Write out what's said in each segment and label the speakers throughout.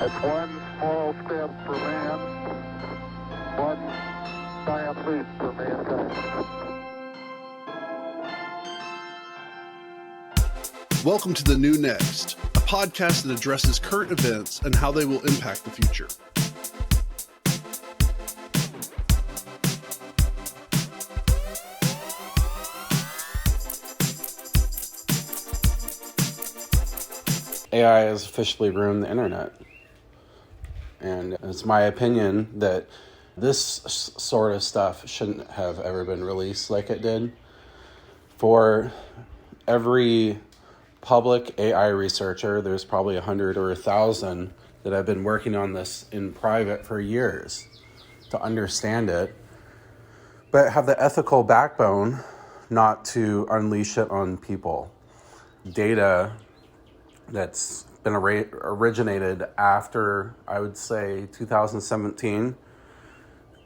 Speaker 1: It's one small step for man, one giant leap for mankind.
Speaker 2: Welcome to The New Next, a podcast that addresses current events and how they will impact the future.
Speaker 3: AI has officially ruined the internet. And it's my opinion that this sort of stuff shouldn't have ever been released like it did. For every public AI researcher, there's probably 100 or 1,000 that have been working on this in private for years to understand it, but have the ethical backbone not to unleash it on people. Data that's been originated after, I would say, 2017.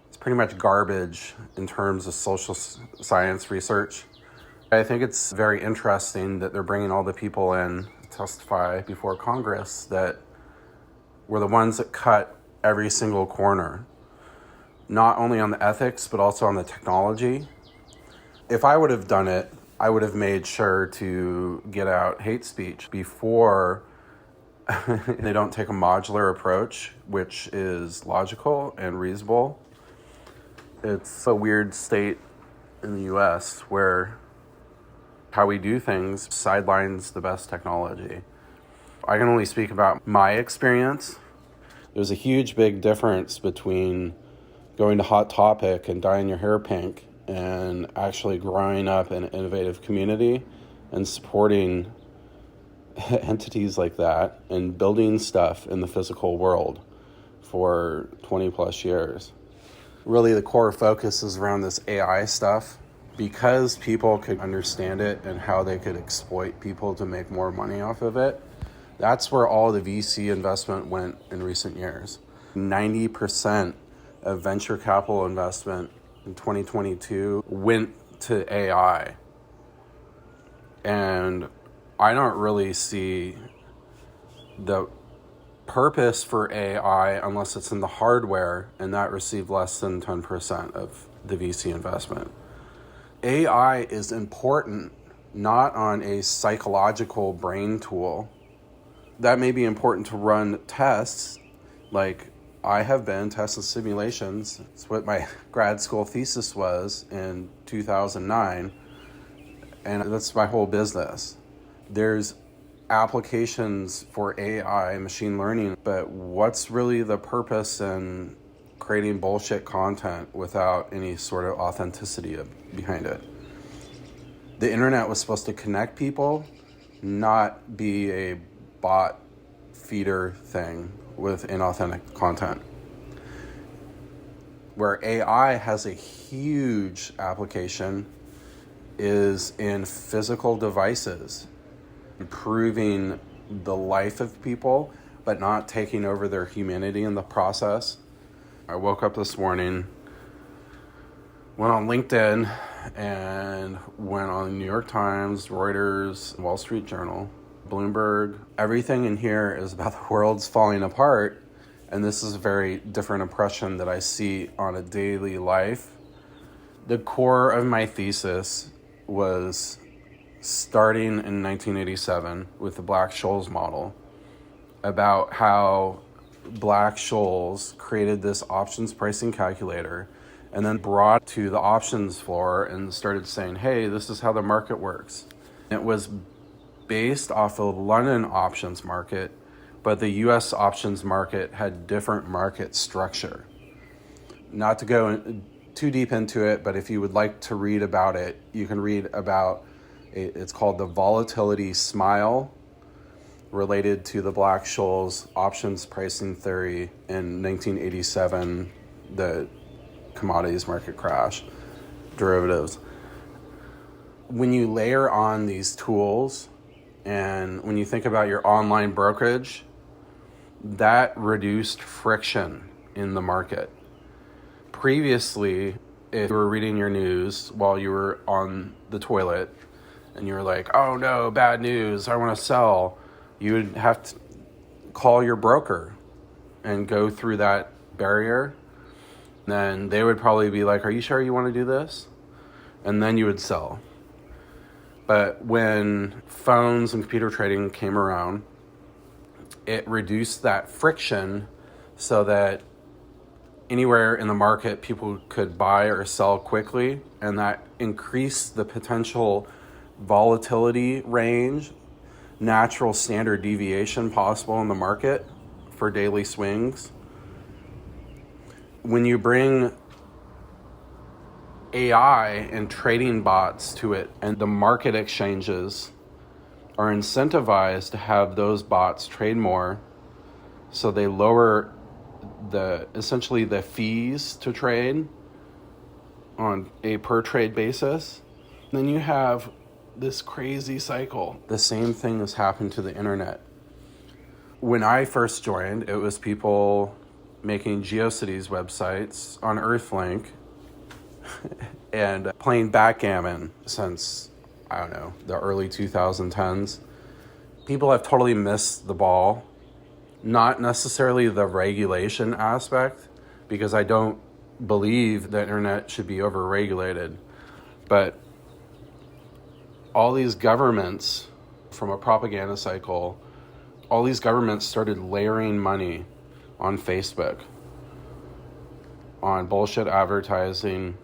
Speaker 3: It's pretty much garbage in terms of social science research. I think it's very interesting that they're bringing all the people in to testify before Congress that were the ones that cut every single corner, not only on the ethics, but also on the technology. If I would have done it, I would have made sure to get out hate speech before they don't take a modular approach, which is logical and reasonable. It's a weird state in the US where how we do things sidelines the best technology. I can only speak about my experience. There's a huge big difference between going to Hot Topic and dyeing your hair pink and actually growing up in an innovative community and supporting entities like that and building stuff in the physical world for 20 plus years. Really, the core focus is around this AI stuff because people could understand it and how they could exploit people to make more money off of it. That's where all the VC investment went in recent years. 90% of venture capital investment in 2022 went to AI. And I don't really see the purpose for AI unless it's in the hardware, and that received less than 10% of the VC investment. AI is important not on a psychological brain tool. That may be important to run tests, like I have been testing simulations. It's what my grad school thesis was in 2009, and that's my whole business. There's applications for AI, machine learning, but what's really the purpose in creating bullshit content without any sort of authenticity behind it? The internet was supposed to connect people, not be a bot feeder thing with inauthentic content. Where AI has a huge application is in physical devices, improving the life of people, but not taking over their humanity in the process. I woke up this morning, went on LinkedIn, and went on New York Times, Reuters, Wall Street Journal, Bloomberg. Everything in here is about the world's falling apart, and this is a very different impression that I see on a daily life. The core of my thesis was starting in 1987 with the Black-Scholes model about how Black-Scholes created this options pricing calculator and then brought to the options floor and started saying, hey, this is how the market works. It was based off of the London options market, but the US options market had different market structure. Not to go too deep into it, but if you would like to read about it, you can read about it's called the volatility smile, related to the Black-Scholes options pricing theory in 1987, the commodities market crash, derivatives. When you layer on these tools, and when you think about your online brokerage, that reduced friction in the market. Previously, if you were reading your news while you were on the toilet and you were like, oh no, bad news, I want to sell, you would have to call your broker and go through that barrier, then they would probably be like, are you sure you want to do this? And then you would sell. But when phones and computer trading came around, it reduced that friction so that anywhere in the market people could buy or sell quickly, and that increased the potential volatility range, natural standard deviation possible in the market for daily swings. When you bring AI and trading bots to it, and the market exchanges are incentivized to have those bots trade more, so they lower essentially the fees to trade on a per trade basis, then you have this crazy cycle. The same thing has happened to the internet. When I first joined, it was people making GeoCities websites on Earthlink and playing backgammon since, I don't know, the early 2010s. People have totally missed the ball. Not necessarily the regulation aspect, because I don't believe the internet should be overregulated, but all these governments, from a propaganda cycle, all these governments started layering money on Facebook, on bullshit advertising,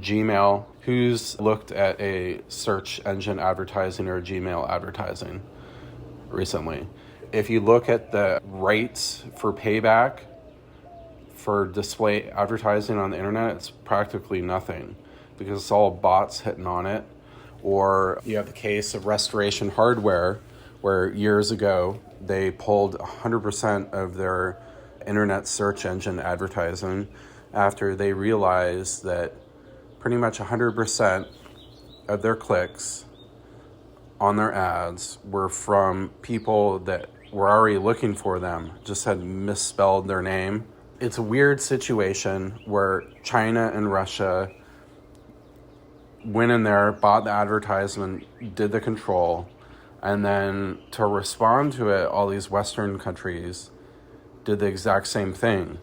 Speaker 3: Gmail. Who's looked at a search engine advertising or Gmail advertising recently? If you look at the rates for payback for display advertising on the internet, it's practically nothing, because it's all bots hitting on it. Or you have the case of Restoration Hardware, where years ago they pulled 100% of their internet search engine advertising after they realized that pretty much 100% of their clicks on their ads were from people that were already looking for them, just had misspelled their name. It's a weird situation where China and Russia went in there, bought the advertisement, did the control, and then to respond to it, all these Western countries did the exact same thing.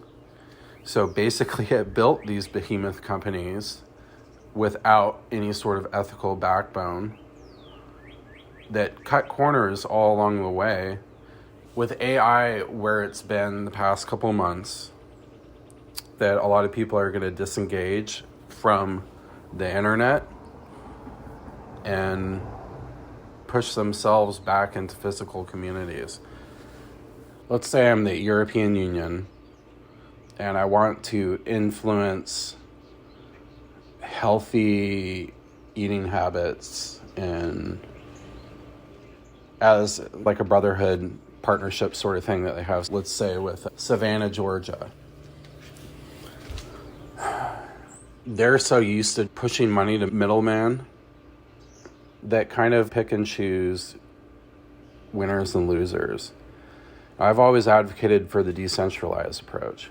Speaker 3: So basically it built these behemoth companies without any sort of ethical backbone that cut corners all along the way. With AI, where it's been the past couple months, that a lot of people are going to disengage from the internet and push themselves back into physical communities. Let's say I'm the European Union and I want to influence healthy eating habits and as like a brotherhood partnership sort of thing that they have, let's say with Savannah, Georgia. They're so used to pushing money to middlemen that kind of pick and choose winners and losers. I've always advocated for the decentralized approach.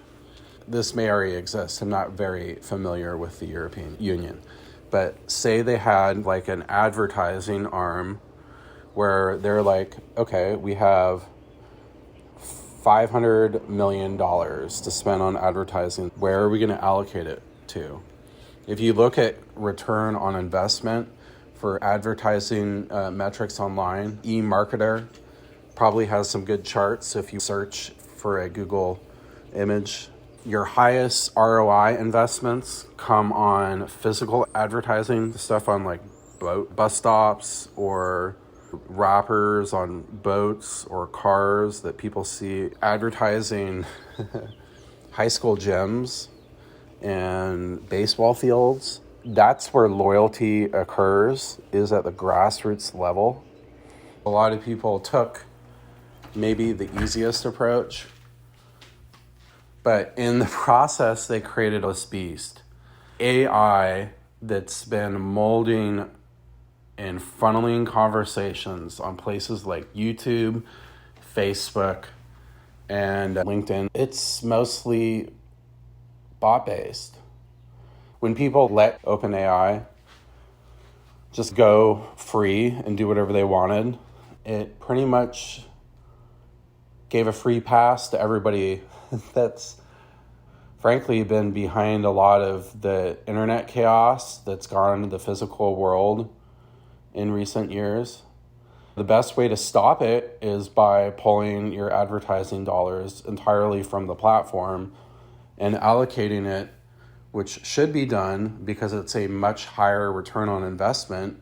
Speaker 3: This may already exist. I'm not very familiar with the European Union. But say they had like an advertising arm where they're like, okay, we have $500 million to spend on advertising. Where are we going to allocate it to? If you look at return on investment for advertising metrics online, eMarketer probably has some good charts. If you search for a Google image, your highest ROI investments come on physical advertising, stuff on like bus stops or wrappers on boats or cars that people see, advertising high school gyms and baseball fields. That's where loyalty occurs, is at the grassroots level. A lot of people took maybe the easiest approach, but in the process, they created this beast. AI that's been molding and funneling conversations on places like YouTube, Facebook, and LinkedIn. It's mostly bot-based. When people let OpenAI just go free and do whatever they wanted, it pretty much gave a free pass to everybody that's frankly been behind a lot of the internet chaos that's gone into the physical world in recent years. The best way to stop it is by pulling your advertising dollars entirely from the platform and allocating it, which should be done because it's a much higher return on investment,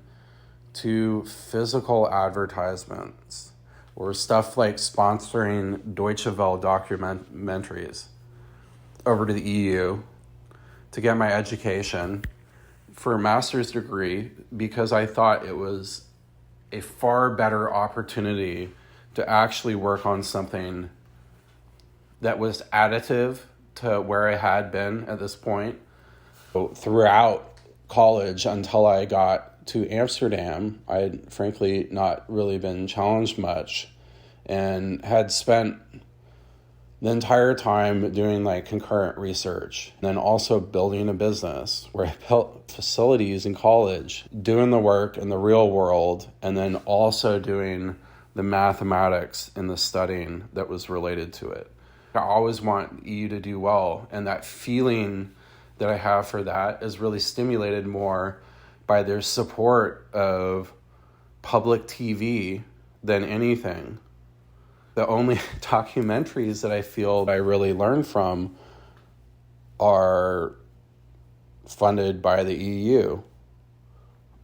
Speaker 3: to physical advertisements or stuff like sponsoring Deutsche Welle documentaries over to the EU to get my education for a master's degree, because I thought it was a far better opportunity to actually work on something that was additive to where I had been at this point. So throughout college until I got to Amsterdam, I had frankly not really been challenged much and had spent the entire time doing like concurrent research, and then also building a business where I built facilities in college, doing the work in the real world, and then also doing the mathematics and the studying that was related to it. I always want you to do well, and that feeling that I have for that is really stimulated more by their support of public TV than anything. The only documentaries that I feel I really learn from are funded by the EU.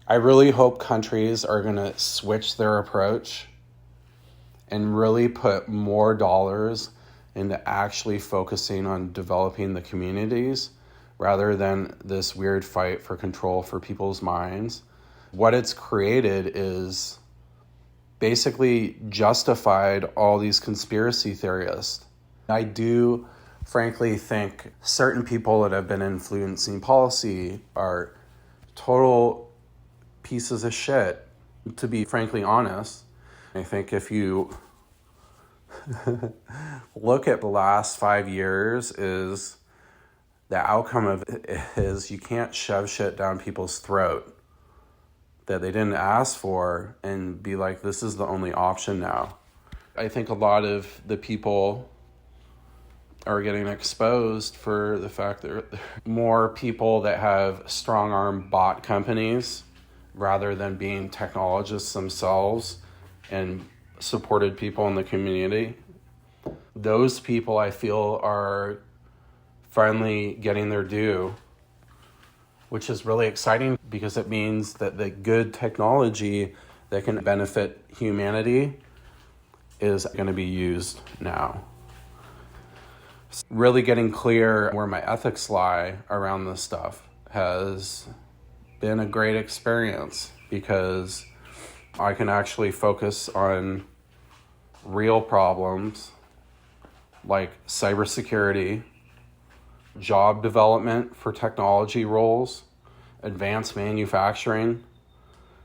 Speaker 3: I really hope countries are going to switch their approach and really put more dollars into actually focusing on developing the communities rather than this weird fight for control for people's minds. What it's created is basically justified all these conspiracy theorists. I do frankly think certain people that have been influencing policy are total pieces of shit, to be frankly honest. I think if you look at the last 5 years, is the outcome of it is you can't shove shit down people's throat that they didn't ask for and be like, this is the only option now. I think a lot of the people are getting exposed for the fact that more people that have strong-arm bot companies rather than being technologists themselves and supported people in the community. Those people, I feel, are finally getting their due, which is really exciting because it means that the good technology that can benefit humanity is going to be used now. Really getting clear where my ethics lie around this stuff has been a great experience because I can actually focus on real problems like cybersecurity, job development for technology roles, advanced manufacturing,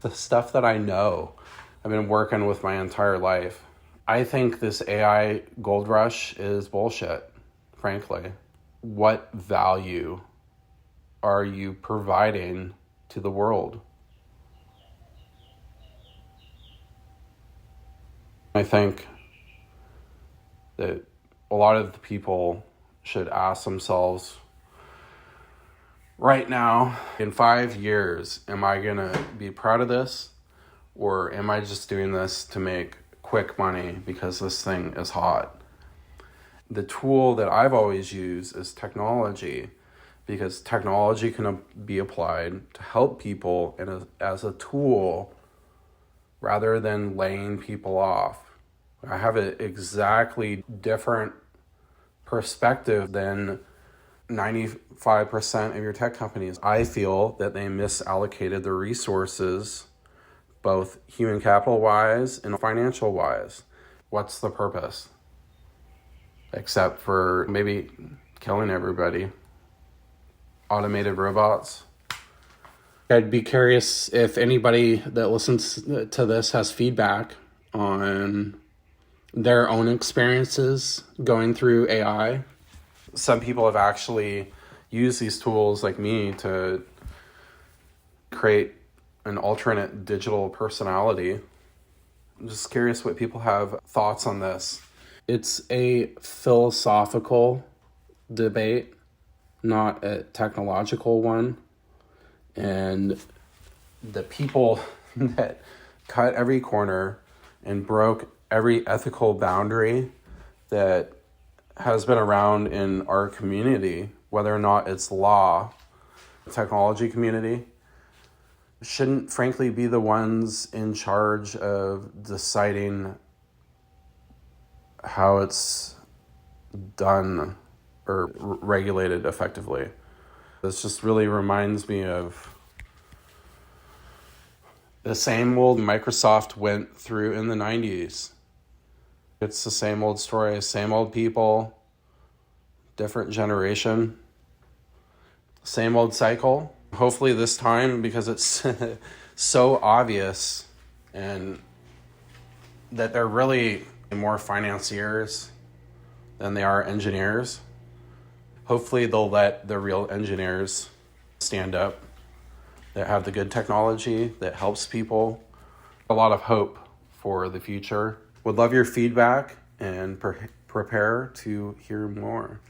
Speaker 3: the stuff that I know I've been working with my entire life. I think this AI gold rush is bullshit, frankly. What value are you providing to the world? I think that a lot of the people should ask themselves right now, in 5 years, am I going to be proud of this? Or am I just doing this to make quick money because this thing is hot? The tool that I've always used is technology, because technology can be applied to help people and as a tool rather than laying people off. I have an exactly different perspective than 95% of your tech companies. I feel that they misallocated their resources, both human capital wise and financial wise. What's the purpose? Except for maybe killing everybody. Automated robots. I'd be curious if anybody that listens to this has feedback on their own experiences going through AI. Some people have actually used these tools like me to create an alternate digital personality. I'm just curious what people have thoughts on this. It's a philosophical debate, not a technological one. And the people that cut every corner and broke every ethical boundary that has been around in our community, whether or not it's law, technology community, shouldn't frankly be the ones in charge of deciding how it's done or regulated effectively. This just really reminds me of the same old Microsoft went through in the 90s. It's the same old story, same old people, different generation, same old cycle. Hopefully this time, because it's so obvious and that they're really more financiers than they are engineers. Hopefully they'll let the real engineers stand up that have the good technology that helps people. A lot of hope for the future. Would love your feedback and prepare to hear more.